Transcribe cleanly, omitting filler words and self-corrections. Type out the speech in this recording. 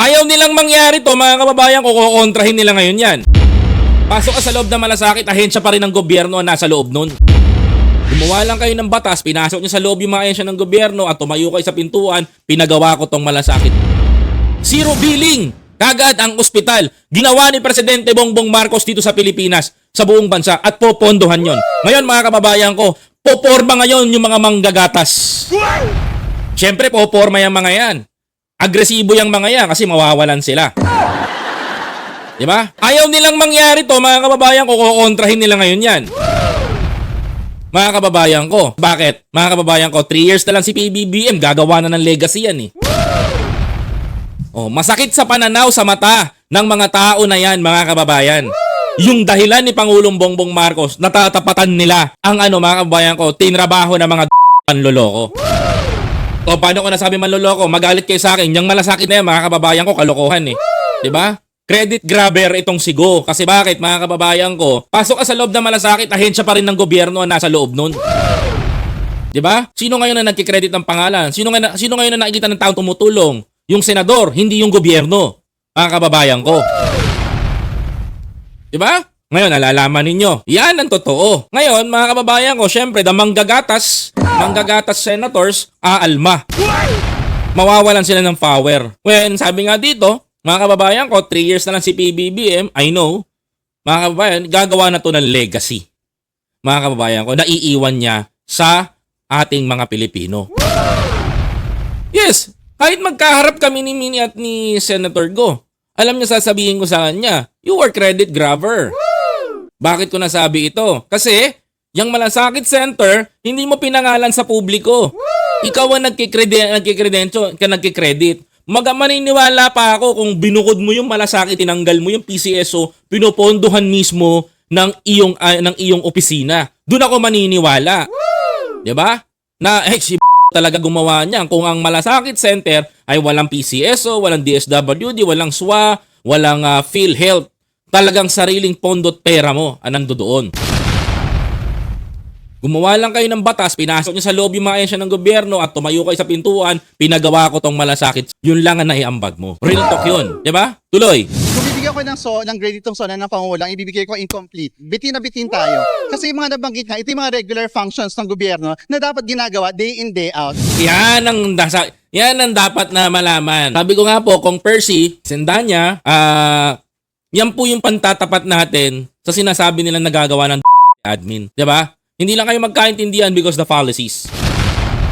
Ayaw nilang mangyari to, mga kababayan ko, kukontrahin nila ngayon yan. Pasok ka sa loob ng malasakit, ahensya pa rin ng gobyerno ang nasa loob nun. Gumawa lang kayo ng batas, pinasok nyo sa loob yung mga ahensya ng gobyerno at tumayo kayo sa pintuan, pinagawa ko tong malasakit. Zero billing! Kagad ang ospital. Ginawa ni Presidente Bongbong Marcos dito sa Pilipinas, sa buong bansa, at popondohan yon. Ngayon mga kababayan ko, poporma ngayon yung mga manggagatas. Siyempre poporma yung mga yan. Agresibo yung mga yan kasi mawawalan sila. Diba? Ayaw nilang mangyari to, mga kababayan ko, kukontrahin nila ngayon yan. Mga kababayan ko. Bakit? Mga kababayan ko, 3 years na lang si PBBM, gagawa na ng legacy yan eh. Oh, masakit sa pananaw sa mata ng mga tao na yan, mga kababayan. Yung dahilan ni Pangulong Bongbong Marcos, natatapatan nila ang mga kababayan ko, tinrabaho ng mga panloloko. O paano ko nasabi manloloko? Magalit kayo sa akin. Yung malasakit na yan, mga kababayan ko, kalokohan eh. Diba? Credit grabber itong sigo. Kasi bakit, mga kababayan ko? Pasok ka sa loob ng malasakit, ahensya pa rin ng gobyerno ang nasa loob nun. Diba? Sino ngayon na nagkikredit ng pangalan? Sino ngayon na nakikita ng taong tumutulong? Yung senador, hindi yung gobyerno. Mga kababayan ko. Diba? Ngayon, nalalaman ninyo. Yan ang totoo. Ngayon, mga kababayan ko, syempre, the manggagatas senators, aalma. Mawawalan sila ng power. When, sabi nga dito, mga kababayan ko, 3 years na lang si PBBM, I know, mga kababayan, gagawa na to ng legacy. Mga kababayan ko, naiiwan niya sa ating mga Pilipino. Yes, kahit magkaharap kami ni Mini at ni Senator Go, alam niya sasabihin ko sa kanya, you are credit grabber. Bakit ko nasabi ito? Kasi, yung Malasakit Center, hindi mo pinangalan sa publiko. Ikaw ang nagkikredit. Maniniwala pa ako kung binukod mo yung Malasakit, tinanggal mo yung PCSO, pinopondohan mismo ng iyong opisina. Doon ako maniniwala. 'Di ba? Na si talaga gumawa niyan. Kung ang Malasakit Center ay walang PCSO, walang DSWD, walang SWA, walang PhilHealth, talagang sariling pondot pera mo ang nandoon. Gumawa lang kayo ng batas, pinasok nyo sa loob yung mga ahensya ng gobyerno at tumayo kayo sa pintuan, pinagawa ko tong malasakit. Yun lang ang naiambag mo. Real talk yun. Diba? Tuloy. Kung bibigyan ko ng grade itong zona ng pangulang, ibibigay ko incomplete. Bitin na bitin tayo. Kasi yung mga nabanggit nga, ito yung mga regular functions ng gobyerno na dapat ginagawa day in, day out. Yan ang dapat na malaman. Sabi ko nga po, kung Percy, Sendanya, yan po yung pantatapat natin sa sinasabi nilang nagagawa ng admin. Diba? Hindi lang kayo magkaintindihan because the fallacies.